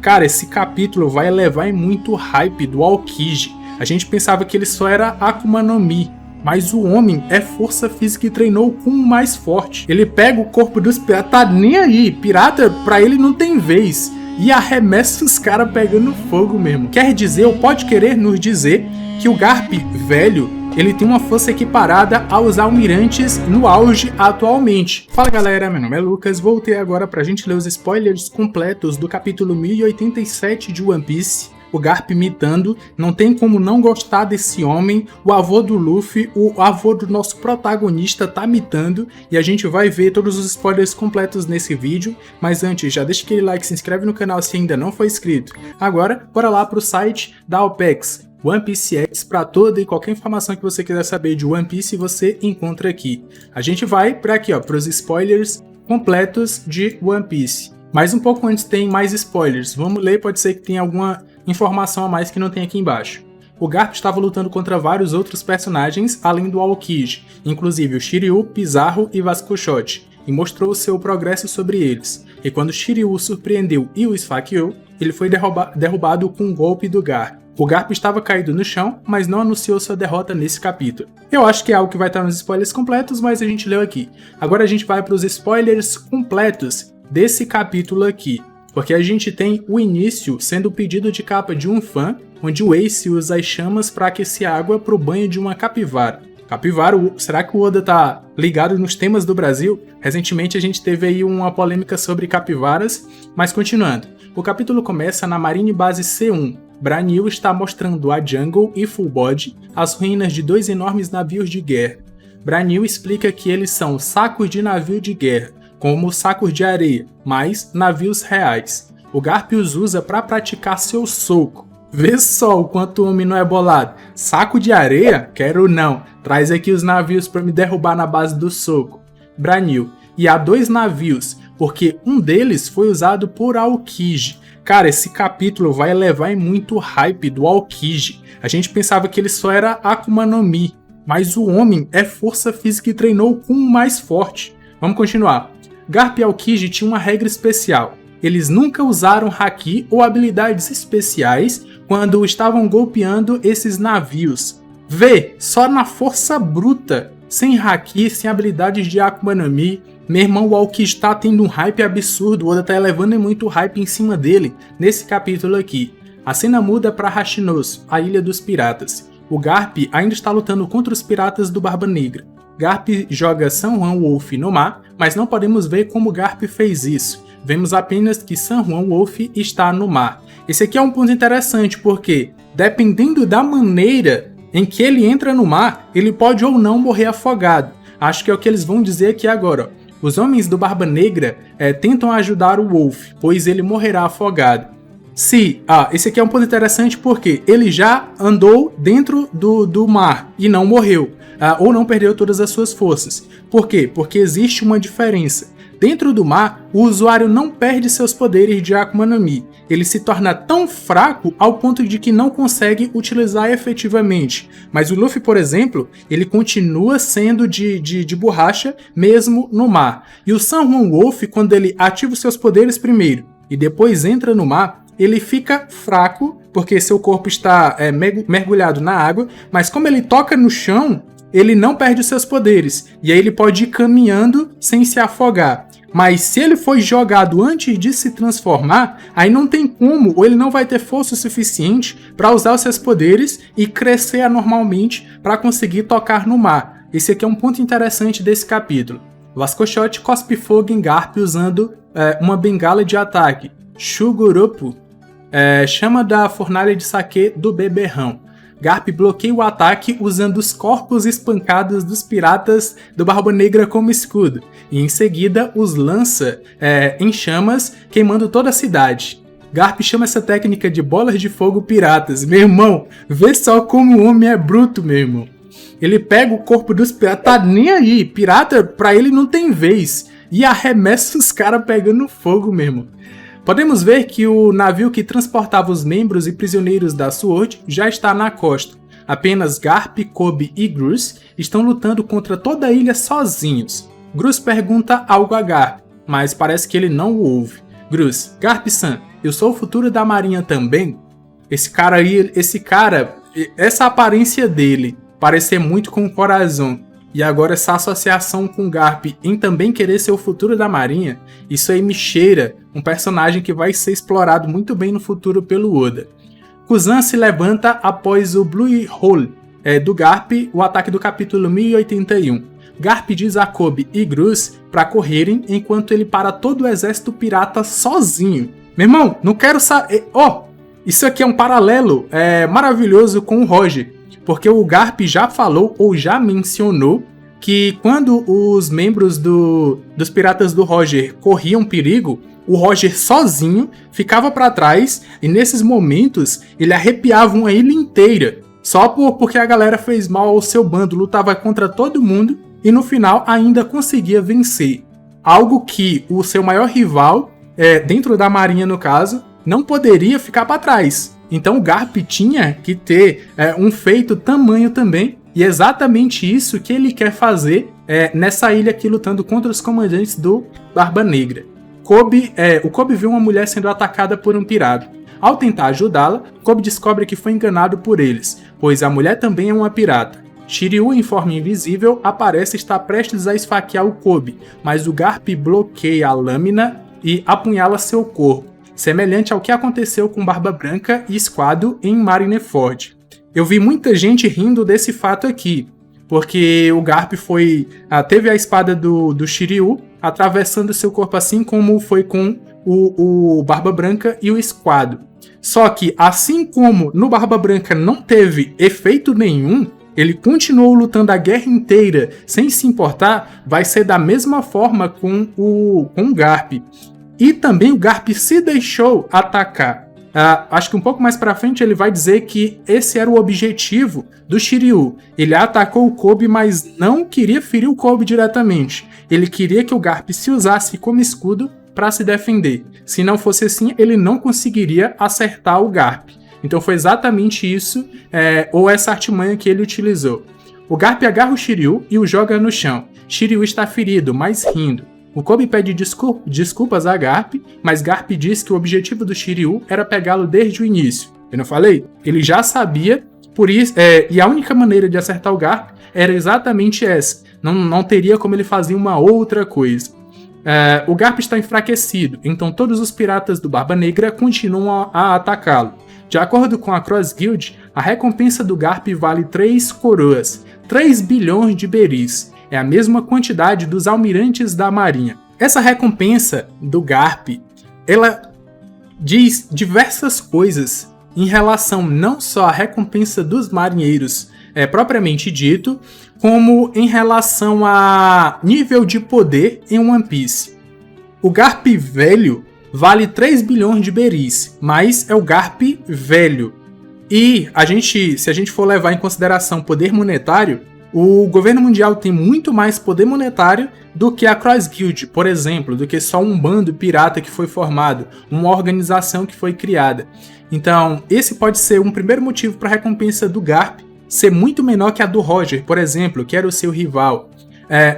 Cara, esse capítulo vai elevar em muito hype do Aokiji. A gente pensava que ele só era Akuma no Mi, mas o homem é força física e treinou com o mais forte. Ele pega o corpo dos piratas, tá nem aí, pirata pra ele não tem vez, e arremessa os caras pegando fogo mesmo. Quer dizer, ou pode querer nos dizer, que o Garp velho, ele tem uma força equiparada aos almirantes no auge atualmente. Fala galera, meu nome é Lucas, voltei agora pra gente ler os spoilers completos do capítulo 1087 de One Piece. O Garp mitando, não tem como não gostar desse homem, o avô do Luffy, o avô do nosso protagonista tá mitando, e a gente vai ver todos os spoilers completos nesse vídeo, mas antes já deixa aquele like, se inscreve no canal se ainda não for inscrito. Agora, bora lá pro site da OPEX, One Piece X, para toda e qualquer informação que você quiser saber de One Piece você encontra aqui. A gente vai para aqui, ó, para os spoilers completos de One Piece. Mas um pouco antes tem mais spoilers, vamos ler, pode ser que tenha alguma informação a mais que não tem aqui embaixo. O Garp estava lutando contra vários outros personagens além do Aokiji, inclusive o Shiryu, Pizarro e Vasco Shot, e mostrou seu progresso sobre eles. E quando Shiryu o surpreendeu e o esfaqueou, ele foi derrubado com um golpe do Garp. O Garp estava caído no chão, mas não anunciou sua derrota nesse capítulo. Eu acho que é algo que vai estar nos spoilers completos, mas a gente leu aqui. Agora a gente vai para os spoilers completos desse capítulo aqui, porque a gente tem o início sendo o pedido de capa de um fã, onde o Ace usa as chamas para aquecer água para o banho de uma capivara. Capivara, será que o Oda tá ligado nos temas do Brasil? Recentemente a gente teve aí uma polêmica sobre capivaras, mas continuando. O capítulo começa na Marine Base C1. Branil está mostrando a Jungle e Full Body as ruínas de dois enormes navios de guerra. Branil explica que eles são sacos de navio de guerra, como sacos de areia, mas navios reais. O Garp os usa para praticar seu soco. Vê só o quanto o homem não é bolado. Saco de areia? Quero não. Traz aqui os navios para me derrubar na base do soco. Branil. E há dois navios, porque um deles foi usado por Aokiji. Cara, esse capítulo vai elevar em muito hype do Aokiji. A gente pensava que ele só era Akuma no Mi, mas o homem é força física e treinou com o mais forte. Vamos continuar. Garp e Aokiji tinham uma regra especial. Eles nunca usaram haki ou habilidades especiais quando estavam golpeando esses navios. Vê, só na força bruta, sem haki, sem habilidades de Akuma no Mi. Meu irmão, o Aokiji está tendo um hype absurdo, o Oda tá elevando muito hype em cima dele nesse capítulo aqui. A cena muda para Hashinosu, a Ilha dos Piratas. O Garp ainda está lutando contra os piratas do Barba Negra. Garp joga San Juan Wolf no mar, mas não podemos ver como Garp fez isso. Vemos apenas que San Juan Wolf está no mar. Esse aqui é um ponto interessante porque, dependendo da maneira em que ele entra no mar, ele pode ou não morrer afogado. Acho que é o que eles vão dizer aqui agora. Os homens do Barba Negra tentam ajudar o Wolf, pois ele morrerá afogado. Esse aqui é um ponto interessante porque ele já andou dentro do mar e não morreu. Ou não perdeu todas as suas forças. Por quê? Porque existe uma diferença. Dentro do mar, o usuário não perde seus poderes de Akuma no Mi. Ele se torna tão fraco ao ponto de que não consegue utilizar efetivamente. Mas o Luffy, por exemplo, ele continua sendo de borracha mesmo no mar. E o San Juan Wolf, quando ele ativa os seus poderes primeiro e depois entra no mar, ele fica fraco porque seu corpo está mergulhado na água, mas como ele toca no chão, ele não perde os seus poderes, e aí ele pode ir caminhando sem se afogar. Mas se ele foi jogado antes de se transformar, aí não tem como, ou ele não vai ter força suficiente para usar os seus poderes e crescer anormalmente para conseguir tocar no mar. Esse aqui é um ponto interessante desse capítulo. Vasco Shot cospe fogo em Garp usando uma bengala de ataque. Shugurupu chama da fornalha de saque do beberrão. Garp bloqueia o ataque usando os corpos espancados dos piratas do Barba Negra como escudo, e em seguida os lança em chamas, queimando toda a cidade. Garp chama essa técnica de bolas de fogo piratas. Meu irmão, vê só como o homem é bruto, meu irmão. Ele pega o corpo dos piratas, tá nem aí, pirata pra ele não tem vez, e arremessa os caras pegando fogo mesmo. Podemos ver que o navio que transportava os membros e prisioneiros da SWORD já está na costa. Apenas Garp, Kobe e Gruz estão lutando contra toda a ilha sozinhos. Gruz pergunta algo a Garp, mas parece que ele não o ouve. Gruz, Garp-san, eu sou o futuro da marinha também? Esse cara aí, essa aparência dele parecer muito com o Corazon, e agora essa associação com o Garp em também querer ser o futuro da marinha, isso aí me cheira um personagem que vai ser explorado muito bem no futuro pelo Oda. Kuzan se levanta após o Blue Hole do Garp, o ataque do capítulo 1081. Garp diz a Kobe e Gruz para correrem enquanto ele para todo o exército pirata sozinho. Meu irmão, não quero saber... Isso aqui é um paralelo maravilhoso com o Roger, porque o Garp já falou ou já mencionou que quando os membros dos piratas do Roger corriam perigo, o Roger sozinho ficava para trás e nesses momentos ele arrepiava uma ilha inteira, só porque a galera fez mal ao seu bando, lutava contra todo mundo e no final ainda conseguia vencer. Algo que o seu maior rival, dentro da marinha no caso, não poderia ficar para trás. Então o Garp tinha que ter um feito tamanho também, e é exatamente isso que ele quer fazer nessa ilha aqui lutando contra os comandantes do Barba Negra. O Kobe viu uma mulher sendo atacada por um pirata. Ao tentar ajudá-la, Kobe descobre que foi enganado por eles, pois a mulher também é uma pirata. Shiryu, em forma invisível, aparece e está prestes a esfaquear o Kobe, mas o Garp bloqueia a lâmina e apunhala seu corpo, semelhante ao que aconteceu com Barba Branca e Squado em Marineford. Eu vi muita gente rindo desse fato aqui, porque o Garp teve a espada do Shiryu atravessando seu corpo assim como foi com o Barba Branca e o Squado. Só que, assim como no Barba Branca não teve efeito nenhum, ele continuou lutando a guerra inteira sem se importar, vai ser da mesma forma com o Garp. E também o Garp se deixou atacar. Acho que um pouco mais pra frente ele vai dizer que esse era o objetivo do Shiryu. Ele atacou o Kobe, mas não queria ferir o Kobe diretamente. Ele queria que o Garp se usasse como escudo para se defender. Se não fosse assim, ele não conseguiria acertar o Garp. Então foi exatamente isso, ou essa artimanha que ele utilizou. O Garp agarra o Shiryu e o joga no chão. Shiryu está ferido, mas rindo. O Kobe pede desculpas a Garp, mas Garp diz que o objetivo do Shiryu era pegá-lo desde o início. Eu não falei? Ele já sabia, por isso, e a única maneira de acertar o Garp era exatamente essa. Não teria como ele fazer uma outra coisa. O Garp está enfraquecido, então todos os piratas do Barba Negra continuam a atacá-lo. De acordo com a Cross Guild, a recompensa do Garp vale 3 coroas, 3 bilhões de beris. É a mesma quantidade dos almirantes da marinha. Essa recompensa do Garp, ela diz diversas coisas em relação não só à recompensa dos marinheiros propriamente dito, como em relação a nível de poder em One Piece. O Garp velho vale 3 bilhões de beris, mas é o Garp velho. E se a gente for levar em consideração poder monetário, o governo mundial tem muito mais poder monetário do que a Cross Guild, por exemplo, do que só um bando pirata que foi formado, uma organização que foi criada. Então, esse pode ser um primeiro motivo para a recompensa do Garp ser muito menor que a do Roger, por exemplo, que era o seu rival.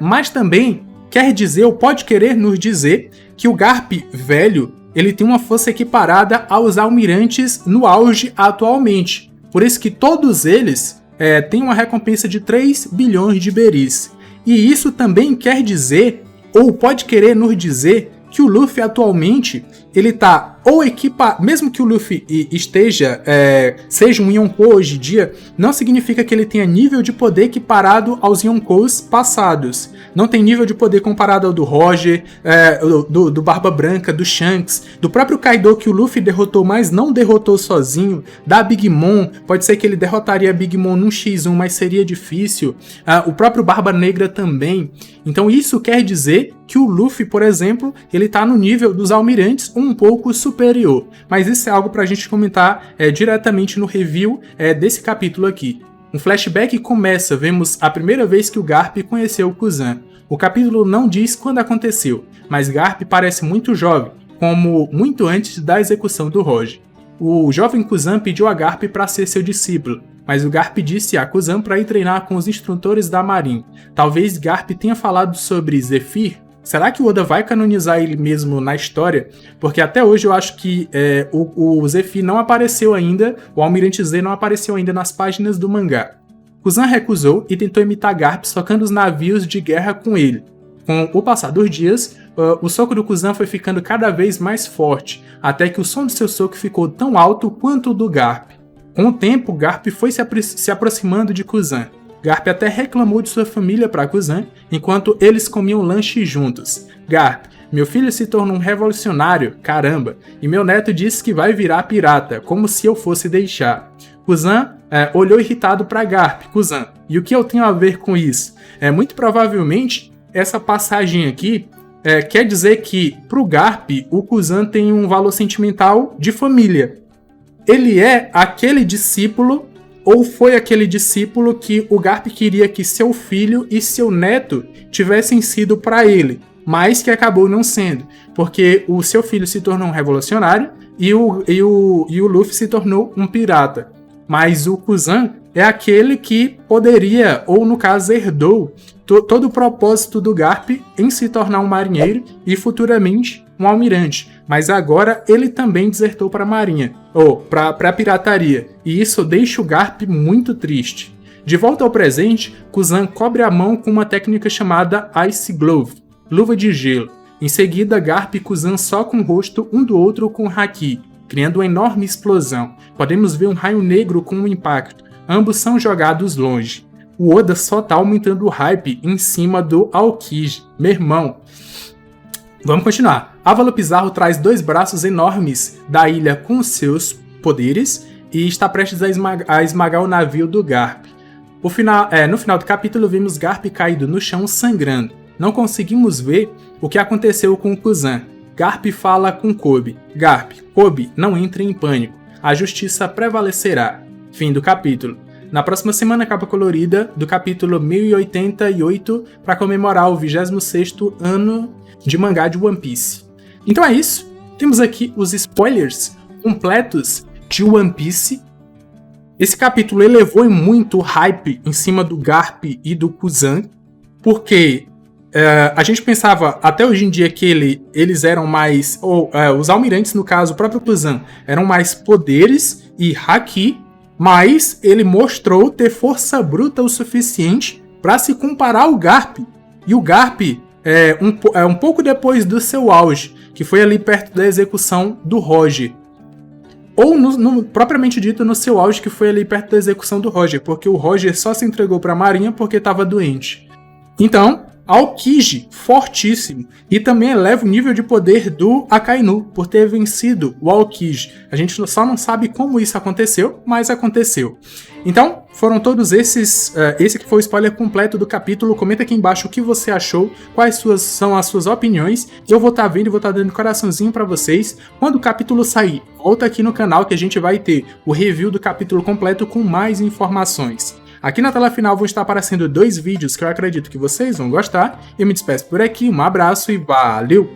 Mas também quer dizer, ou pode querer nos dizer, que o Garp velho ele tem uma força equiparada aos almirantes no auge atualmente. Por isso que todos eles tem uma recompensa de 3 bilhões de beris. E isso também quer dizer, ou pode querer nos dizer, que o Luffy atualmente, ele tá ou mesmo que o Luffy seja um Yonkou hoje em dia, não significa que ele tenha nível de poder equiparado aos Yonkous passados. Não tem nível de poder comparado ao do Roger, do Barba Branca, do Shanks, do próprio Kaido que o Luffy derrotou, mas não derrotou sozinho, da Big Mom, pode ser que ele derrotaria a Big Mom num X1, mas seria difícil, o próprio Barba Negra também. Então isso quer dizer que o Luffy, por exemplo, ele tá no nível dos almirantes um pouco superior, mas isso é algo pra gente comentar diretamente no review desse capítulo aqui. Um flashback começa, vemos a primeira vez que o Garp conheceu o Kuzan. O capítulo não diz quando aconteceu, mas Garp parece muito jovem, como muito antes da execução do Roger. O jovem Kuzan pediu a Garp para ser seu discípulo, mas o Garp disse a Kuzan para ir treinar com os instrutores da Marinha. Talvez Garp tenha falado sobre Zephyr, será que o Oda vai canonizar ele mesmo na história? Porque até hoje eu acho que o Zephir não apareceu ainda, o Almirante Z não apareceu ainda nas páginas do mangá. Kuzan recusou e tentou imitar Garp socando os navios de guerra com ele. Com o passar dos dias, o soco do Kuzan foi ficando cada vez mais forte, até que o som do seu soco ficou tão alto quanto o do Garp. Com o tempo, Garp foi se aproximando de Kuzan. Garp até reclamou de sua família para Kuzan, enquanto eles comiam lanche juntos. Garp: meu filho se tornou um revolucionário, caramba, e meu neto disse que vai virar pirata, como se eu fosse deixar. Kuzan olhou irritado para Garp. Kuzan: e o que eu tenho a ver com isso? Muito provavelmente, essa passagem aqui quer dizer que, pro Garp, o Kuzan tem um valor sentimental de família. Ele é aquele discípulo, ou foi aquele discípulo que o Garp queria que seu filho e seu neto tivessem sido para ele, mas que acabou não sendo, porque o seu filho se tornou um revolucionário e o Luffy se tornou um pirata. Mas o Kuzan é aquele que poderia, ou no caso herdou, todo o propósito do Garp em se tornar um marinheiro e futuramente um almirante. Mas agora ele também desertou para a marinha, ou para a pirataria, e isso deixa o Garp muito triste. De volta ao presente, Kuzan cobre a mão com uma técnica chamada Ice Glove, luva de gelo. Em seguida, Garp e Kuzan socam o rosto um do outro com haki, criando uma enorme explosão. Podemos ver um raio negro com um impacto. Ambos são jogados longe. O Oda só tá aumentando o hype em cima do Aokiji. Meu irmão. Vamos continuar. Avalokizarro traz 2 braços enormes da ilha com seus poderes e está prestes a esmagar o navio do Garp. No final do capítulo, vimos Garp caído no chão sangrando. Não conseguimos ver o que aconteceu com o Kuzan. Garp fala com Kobe. Garp: Kobe, não entre em pânico. A justiça prevalecerá. Fim do capítulo. Na próxima semana, capa colorida do capítulo 1088 para comemorar o 26º ano de mangá de One Piece. Então é isso. Temos aqui os spoilers completos de One Piece. Esse capítulo elevou muito o hype em cima do Garp e do Kuzan, porque a gente pensava até hoje em dia que eles eram mais, os almirantes, no caso o próprio Kuzan, eram mais poderes e haki, mas ele mostrou ter força bruta o suficiente para se comparar ao Garp. E o Garp um pouco depois do seu auge, que foi ali perto da execução do Roger. Ou, propriamente dito, no seu auge, que foi ali perto da execução do Roger, porque o Roger só se entregou para a marinha porque estava doente. Então, Aokiji, fortíssimo, e também eleva o nível de poder do Akainu, por ter vencido o Aokiji. A gente só não sabe como isso aconteceu, mas aconteceu. Então, foram todos esses, esse que foi o spoiler completo do capítulo. Comenta aqui embaixo o que você achou, quais são as suas opiniões. Eu vou estar vendo e vou estar dando coraçãozinho para vocês. Quando o capítulo sair, volta aqui no canal que a gente vai ter o review do capítulo completo com mais informações. Aqui na tela final vão estar aparecendo 2 vídeos que eu acredito que vocês vão gostar. Eu me despeço por aqui, um abraço e valeu!